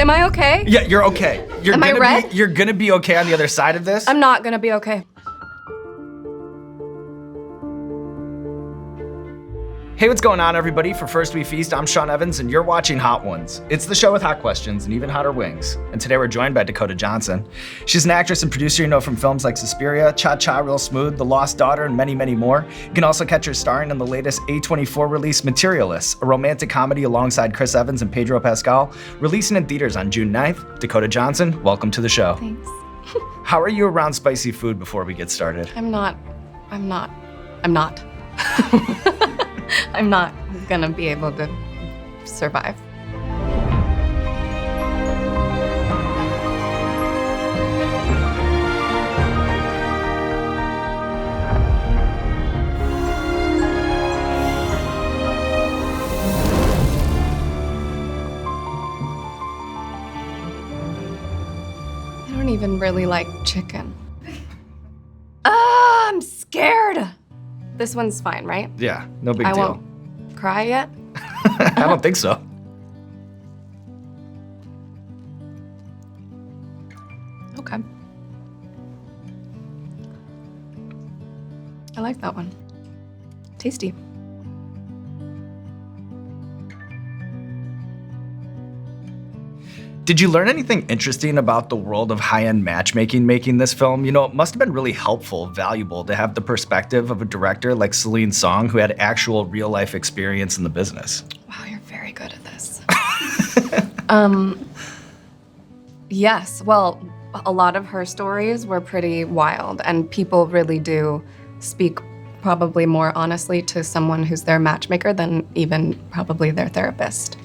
Am I okay? Yeah, you're okay. Am I red? You're gonna be okay on the other side of this. I'm not gonna be okay. Hey, what's going on, everybody? For First We Feast, I'm Sean Evans, and you're watching Hot Ones. It's the show with hot questions and even hotter wings. And today we're joined by Dakota Johnson. She's an actress and producer you know from films like Suspiria, Cha-Cha Real Smooth, The Lost Daughter, and many, many more. You can also catch her starring in the latest A24 release, Materialists, a romantic comedy alongside Chris Evans and Pedro Pascal, releasing in theaters on June 9th. Dakota Johnson, welcome to the show. Thanks. How are you around spicy food before we get started? I'm not I'm not gonna be able to survive. I don't even really like chicken. I'm scared. This one's fine, right? Yeah, no big I deal. won't cry yet? I don't think so. Okay. I like that one. Tasty. Did you learn anything interesting about the world of high-end matchmaking making this film? You know, it must have been really helpful, valuable to have the perspective of a director like Celine Song who had actual real-life experience in the business. Wow, you're very good at this. Yes, well, a lot of her stories were pretty wild, and people really do speak probably more honestly to someone who's their matchmaker than even probably their therapist.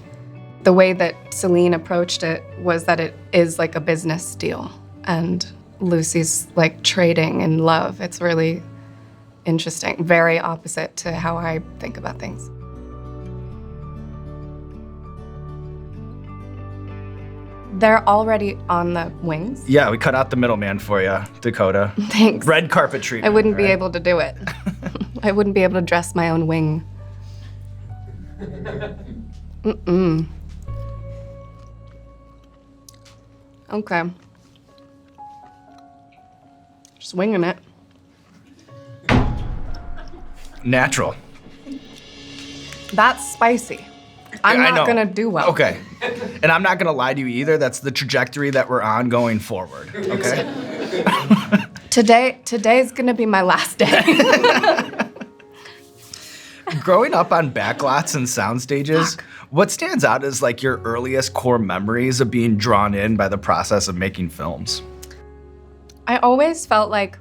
The way that Celine approached it was that it is like a business deal, and Lucy's like trading in love. It's really interesting, very opposite to how I think about things. They're already on the wings. Yeah, we cut out the middleman for you, Dakota. Thanks. Red carpet treatment. I wouldn't be right? able to do it. I wouldn't be able to dress my own wing. Mm-mm. Okay. Just winging it. Natural. That's spicy. I'm I know. not gonna do well. Okay. And I'm not gonna lie to you either. That's the trajectory that we're on going forward, okay? Today's gonna be my last day. Growing up on backlots and sound stages, what stands out is like your earliest core memories of being drawn in by the process of making films? I always felt like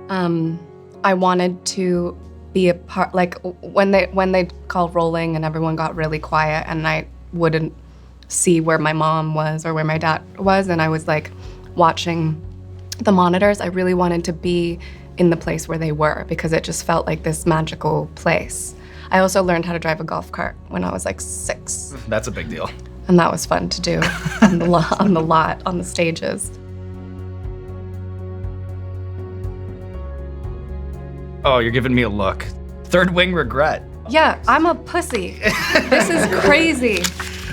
I wanted to be a part, like when they called rolling and everyone got really quiet and I wouldn't see where my mom was or where my dad was, and I was like watching the monitors, I really wanted to be in the place where they were because it just felt like this magical place. I also learned how to drive a golf cart when I was like 6. That's a big deal. And that was fun to do on the lot, on the stages. Oh, you're giving me a look. Third wing regret. Yeah, I'm a pussy. This is crazy.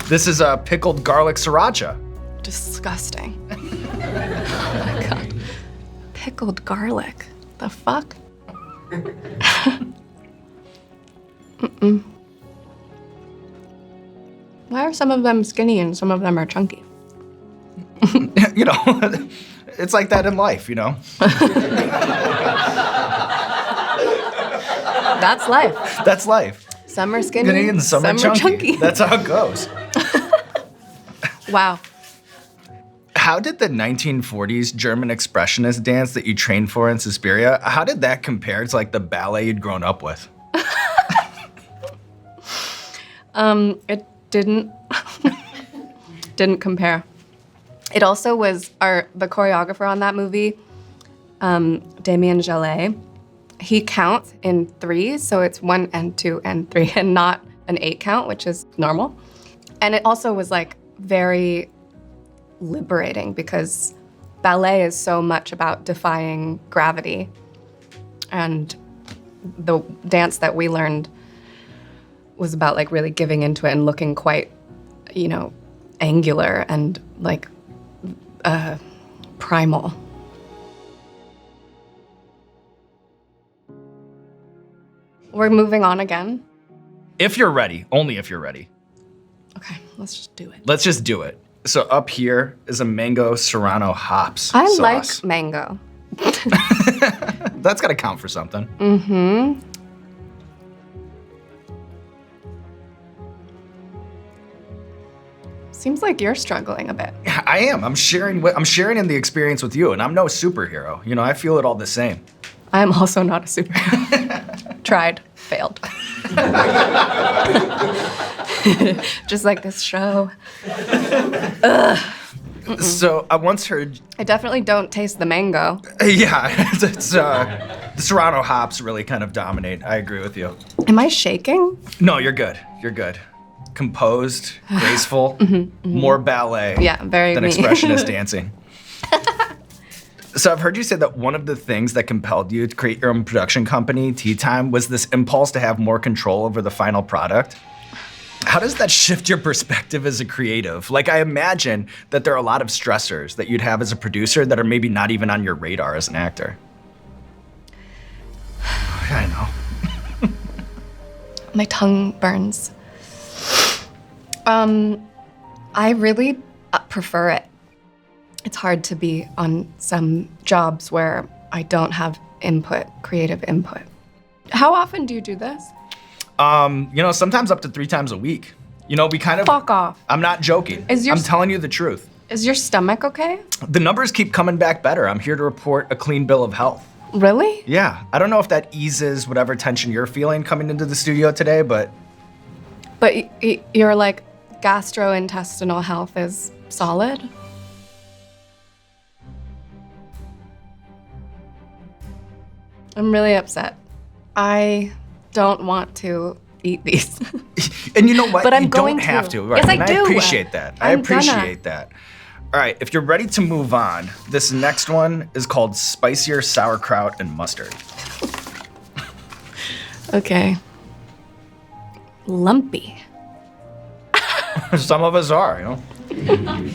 This is a pickled garlic sriracha. Disgusting. Oh my God. Pickled garlic. The fuck? Mm-mm. Why are some of them skinny and some of them are chunky? You know, it's like that in life, you know? That's life. That's life. Some are skinny And some are chunky. That's how it goes. Wow. How did the 1940s German expressionist dance that you trained for in Suspiria, how did that compare to like the ballet you'd grown up with? It didn't compare. It also was the choreographer on that movie, Damien Jallet. He counts in 3s, so it's 1 and 2 and 3, and not an 8 count, which is normal. And it also was like very liberating because ballet is so much about defying gravity. And the dance that we learned was about like really giving into it and looking quite, angular and like primal. We're moving on again? If you're ready, only if you're ready. Okay, let's just do it. Let's just do it. So up here is a mango serrano hops I sauce. like mango. That's gotta count for something. Mm-hmm. Seems like you're struggling a bit. I am. I'm sharing in the experience with you, and I'm no superhero. You know, I feel it all the same. I'm also not a superhero. Tried, failed. Just like this show. Ugh. So I once heard. I definitely don't taste the mango. Yeah, the serrano hops really kind of dominate. I agree with you. Am I shaking? No, you're good. You're good. Composed, graceful, more ballet very than me. expressionist dancing. So I've heard you say that one of the things that compelled you to create your own production company, Tea Time, was this impulse to have more control over the final product. How does that shift your perspective as a creative? Like, I imagine that there are a lot of stressors that you'd have as a producer that are maybe not even on your radar as an actor. I know. My tongue burns. I really prefer it. It's hard to be on some jobs where I don't have creative input. How often do you do this? Sometimes up to 3 times a week. You know, we kind of— Fuck off. I'm not joking. I'm telling you the truth. Is your stomach okay? The numbers keep coming back better. I'm here to report a clean bill of health. Really? Yeah. I don't know if that eases whatever tension you're feeling coming into the studio today, but your like gastrointestinal health is solid? I'm really upset. I don't want to eat these. And you know what? But I'm you going don't have to. Right? Yes, I and do. I appreciate that. I appreciate that. All right, if you're ready to move on, this next one is called Spicier Sauerkraut and Mustard. Okay. Lumpy. Some of us are, you know?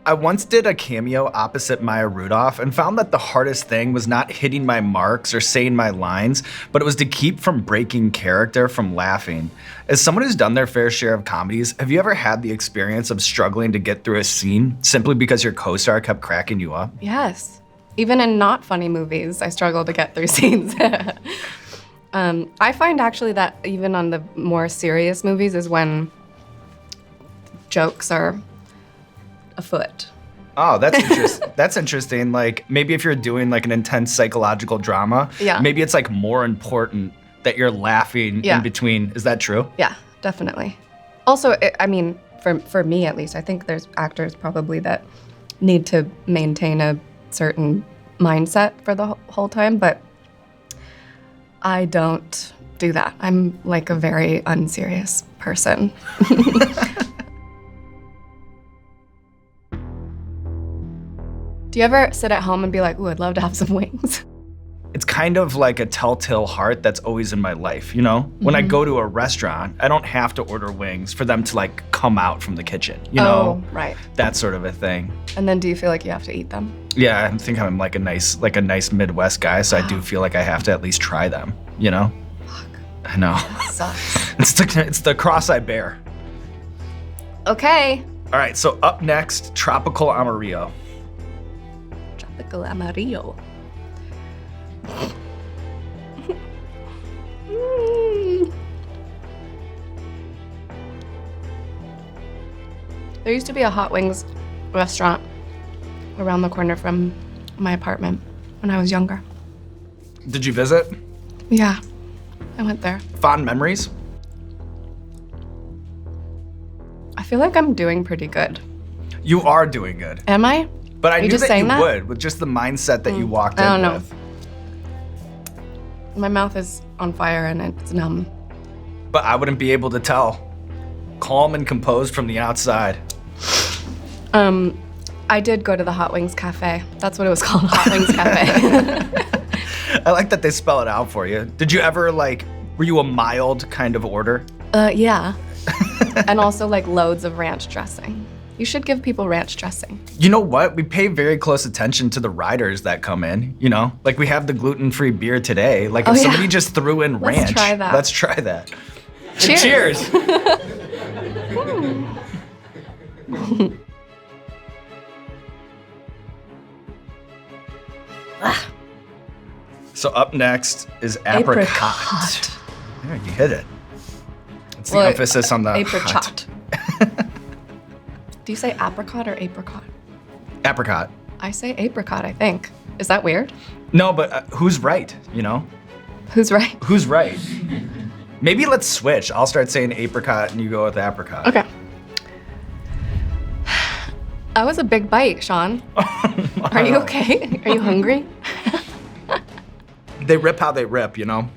I once did a cameo opposite Maya Rudolph and found that the hardest thing was not hitting my marks or saying my lines, but it was to keep from breaking character, from laughing. As someone who's done their fair share of comedies, have you ever had the experience of struggling to get through a scene simply because your co-star kept cracking you up? Yes. Even in not funny movies, I struggle to get through scenes. I find actually that even on the more serious movies is when jokes are afoot. Oh, that's interesting. Like, maybe if you're doing like an intense psychological drama, maybe it's like more important that you're laughing in between. Is that true? Yeah, definitely. Also, I mean, for me at least, I think there's actors probably that need to maintain a certain mindset for the whole time, but I don't do that. I'm like a very unserious person. Do you ever sit at home and be like, ooh, I'd love to have some wings? It's kind of like a telltale heart that's always in my life, you know? When I go to a restaurant, I don't have to order wings for them to like come out from the kitchen, you know? Oh, right. That sort of a thing. And then do you feel like you have to eat them? Yeah, I think I'm like a nice Midwest guy, so I do feel like I have to at least try them, you know? Fuck. I know. That sucks. It's the cross I bear. Okay. All right, so up next, Tropical Amarillo. Tropical Amarillo. There used to be a hot wings restaurant around the corner from my apartment when I was younger. Did you visit? Yeah, I went there. Fond memories? I feel like I'm doing pretty good. You are doing good. Am I? But I knew just that saying you that? would, with just the mindset that you walked I don't in know. with. My mouth is on fire and it's numb. But I wouldn't be able to tell. Calm and composed from the outside. I did go to the Hot Wings Cafe. That's what it was called, Hot Wings Cafe. I like that they spell it out for you. Did you ever were you a mild kind of order? Yeah. And also like loads of ranch dressing. You should give people ranch dressing. You know what? We pay very close attention to the riders that come in, you know? Like we have the gluten-free beer today. Like if somebody just threw in ranch. Let's try that. Let's try that. Cheers. Cheers. So up next is apricot. Yeah, you hit it. It's the emphasis on the apricot. Do you say apricot or apricot? Apricot. I say apricot, I think. Is that weird? No, but who's right, you know? Who's right? Who's right? Maybe let's switch. I'll start saying apricot and you go with apricot. Okay. That was a big bite, Sean. Are you okay? Are you hungry? They rip how they rip, you know?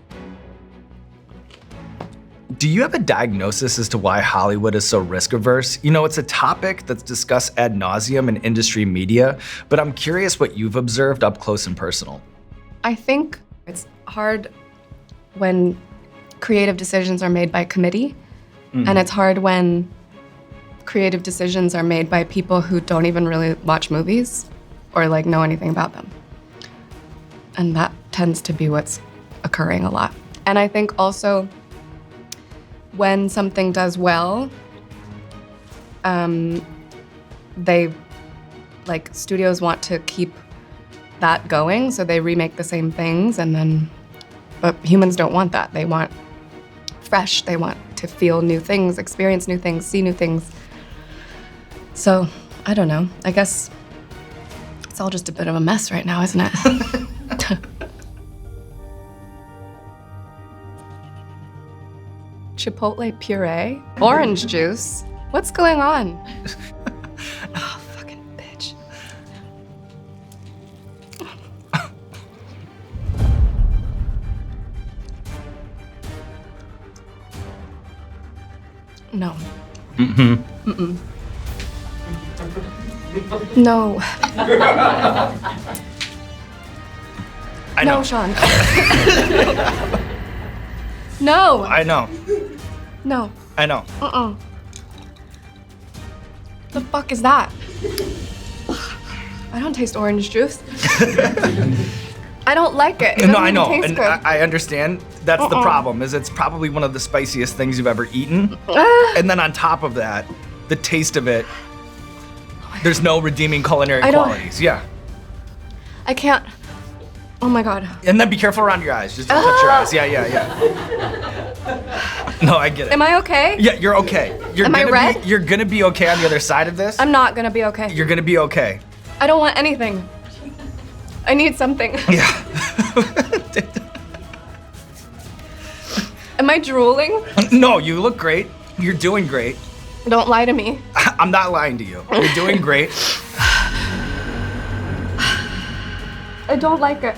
Do you have a diagnosis as to why Hollywood is so risk-averse? You know, it's a topic that's discussed ad nauseum in industry media, but I'm curious what you've observed up close and personal. I think it's hard when creative decisions are made by committee, and it's hard when creative decisions are made by people who don't even really watch movies or like know anything about them. And that tends to be what's occurring a lot. And I think also when something does well, studios want to keep that going, so they remake the same things, but humans don't want that. They want fresh, they want to feel new things, experience new things, see new things. So, I don't know, I guess it's all just a bit of a mess right now, isn't it? Chipotle puree, orange juice. What's going on? Oh, fucking bitch. No. No. I know. No, Sean. No. I know. No. I know. The fuck is that? I don't taste orange juice. I don't like it. It No, doesn't I even know, taste and good. I understand. That's the problem, is it's probably one of the spiciest things you've ever eaten. And then on top of that, the taste of it, there's no redeeming culinary qualities. Yeah. I can't. Oh my God. And then be careful around your eyes. Just don't touch your eyes. Yeah. No, I get it. Am I okay? Yeah, you're okay. Am I red? You're gonna be okay on the other side of this. I'm not gonna be okay. You're gonna be okay. I don't want anything. I need something. Yeah. Am I drooling? No, you look great. You're doing great. Don't lie to me. I'm not lying to you. You're doing great. I don't like it.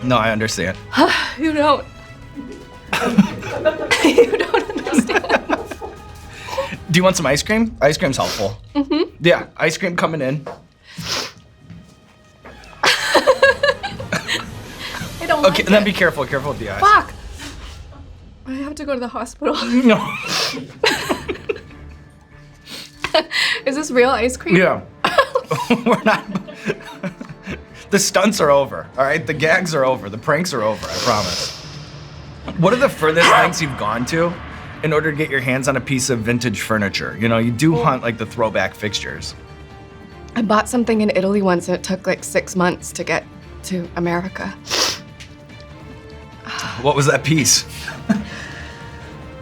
No, I understand. You don't. You don't understand. Do you want some ice cream? Ice cream's helpful. Mm-hmm. Yeah, ice cream coming in. I don't like Okay, it. then be careful. Careful with the eyes. Fuck. I have to go to the hospital. No. Is this real ice cream? Yeah. We're not. The stunts are over, all right? The gags are over. The pranks are over, I promise. What are the furthest lengths you've gone to in order to get your hands on a piece of vintage furniture? You know, you do hunt like the throwback fixtures. I bought something in Italy once and it took like 6 months to get to America. What was that piece?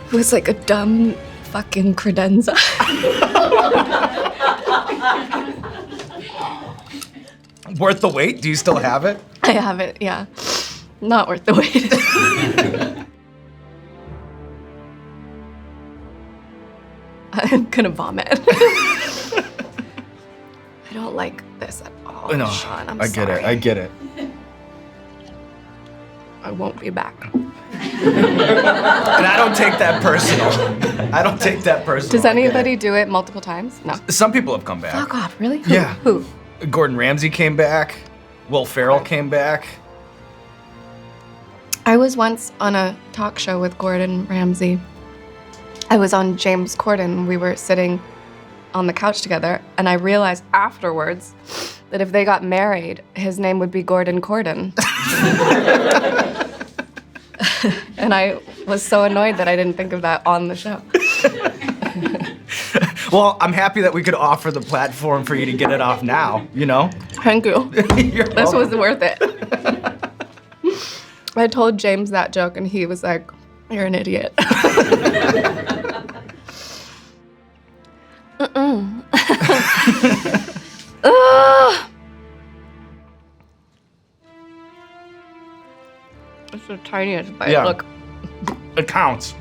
It was like a dumb fucking credenza. Worth the wait? Do you still have it? I have it, yeah. Not worth the wait. I'm gonna vomit. I don't like this at all, No, Sean. I'm I sorry. get it. I get it. I won't be back. And I don't take that personal. I don't take that personal. Does I get anybody do it multiple times? No. it. Some people have come back. Fuck off, really? Who? Yeah. Who? Gordon Ramsay came back. Will Ferrell came back. I was once on a talk show with Gordon Ramsay, I was on James Corden. We were sitting on the couch together, and I realized afterwards that if they got married, his name would be Gordon Corden. And I was so annoyed that I didn't think of that on the show. Well, I'm happy that we could offer the platform for you to get it off now, you know? Thank you. This was worth it. I told James that joke, and he was like, "You're an idiot." It's the tiniest bite. Yeah. Look. It counts.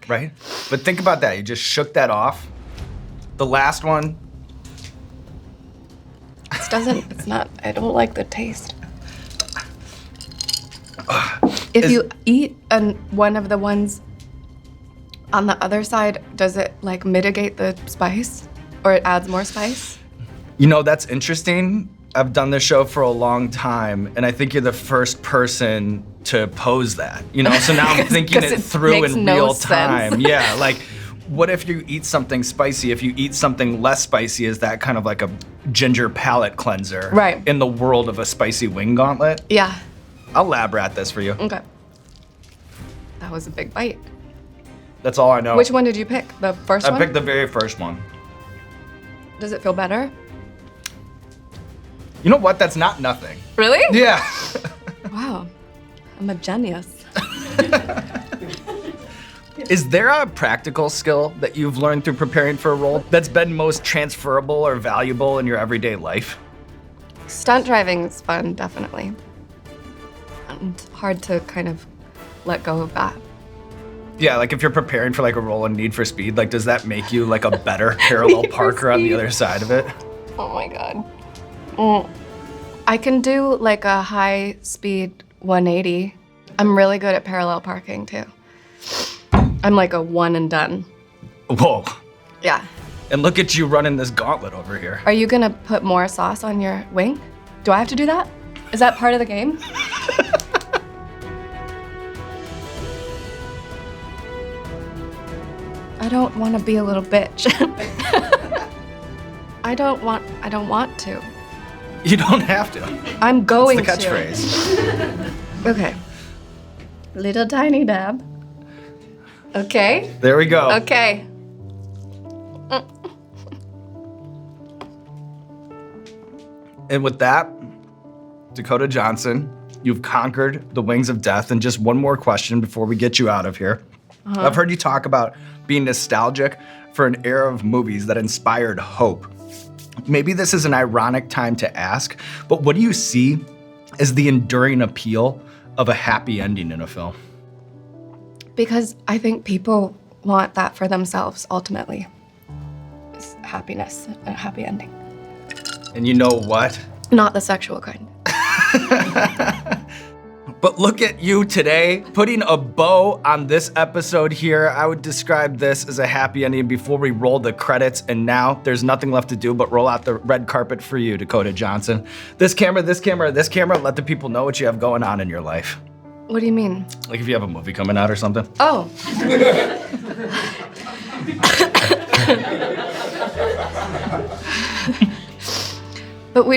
Right? But think about that. You just shook that off. The last one. It's not, I don't like the taste. If you eat one of the ones on the other side, does it like mitigate the spice or it adds more spice? You know, that's interesting. I've done this show for a long time, and I think you're the first person to pose that, you know? So now I'm thinking it through in real time. Yeah, like, what if you eat something spicy? If you eat something less spicy, is that kind of like a ginger palate cleanser? Right. In the world of a spicy wing gauntlet? Yeah. I'll lab rat this for you. Okay. That was a big bite. That's all I know. Which one did you pick? The first one? I picked the very first one. Does it feel better? You know what? That's not nothing. Really? Yeah. Wow. I'm a genius. Is there a practical skill that you've learned through preparing for a role that's been most transferable or valuable in your everyday life? Stunt driving is fun, definitely. And hard to kind of let go of that. Yeah, like if you're preparing for like a role in Need for Speed, like does that make you like a better parallel parker on the other side of it? Oh my God. I can do like a high speed 180. I'm really good at parallel parking too. I'm like a one and done. Whoa. Yeah. And look at you running this gauntlet over here. Are you gonna put more sauce on your wing? Do I have to do that? Is that part of the game? I don't want to be a little bitch. I don't want to. You don't have to. I'm going to. That's the catchphrase. Okay. Little tiny dab. Okay. There we go. Okay. And with that, Dakota Johnson, you've conquered the wings of death. And just one more question before we get you out of here. I've heard you talk about being nostalgic for an era of movies that inspired hope. Maybe this is an ironic time to ask, but what do you see as the enduring appeal of a happy ending in a film? Because I think people want that for themselves, ultimately. It's happiness, a happy ending. And you know what? Not the sexual kind. But look at you today, putting a bow on this episode here. I would describe this as a happy ending before we roll the credits, and now there's nothing left to do but roll out the red carpet for you, Dakota Johnson. This camera, this camera, this camera, let the people know what you have going on in your life. What do you mean? Like if you have a movie coming out or something. Oh. But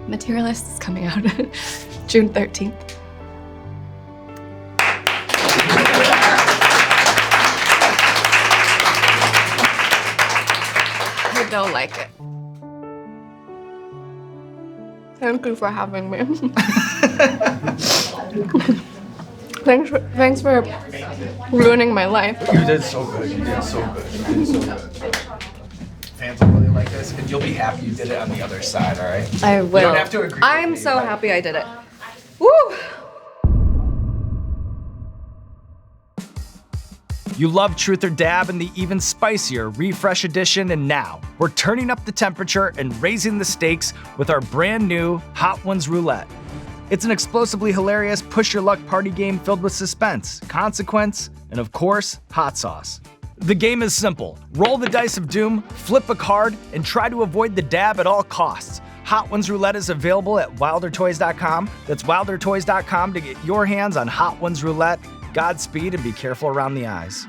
Materialists is coming out June 13th. I don't like it. Thank you for having me. Thanks for ruining my life. You did so good. You did so good. You did so good. Fans will really like this, and you'll be happy you did it on the other side, all right? I will. You don't have to agree. I'm so happy I did it. Woo! You love Truth or Dab and the even spicier Refresh Edition, and now we're turning up the temperature and raising the stakes with our brand new Hot Ones Roulette. It's an explosively hilarious push-your-luck party game filled with suspense, consequence, and of course, hot sauce. The game is simple. Roll the dice of doom, flip a card, and try to avoid the dab at all costs. Hot Ones Roulette is available at wildertoys.com. That's wildertoys.com to get your hands on Hot Ones Roulette. Godspeed and be careful around the eyes.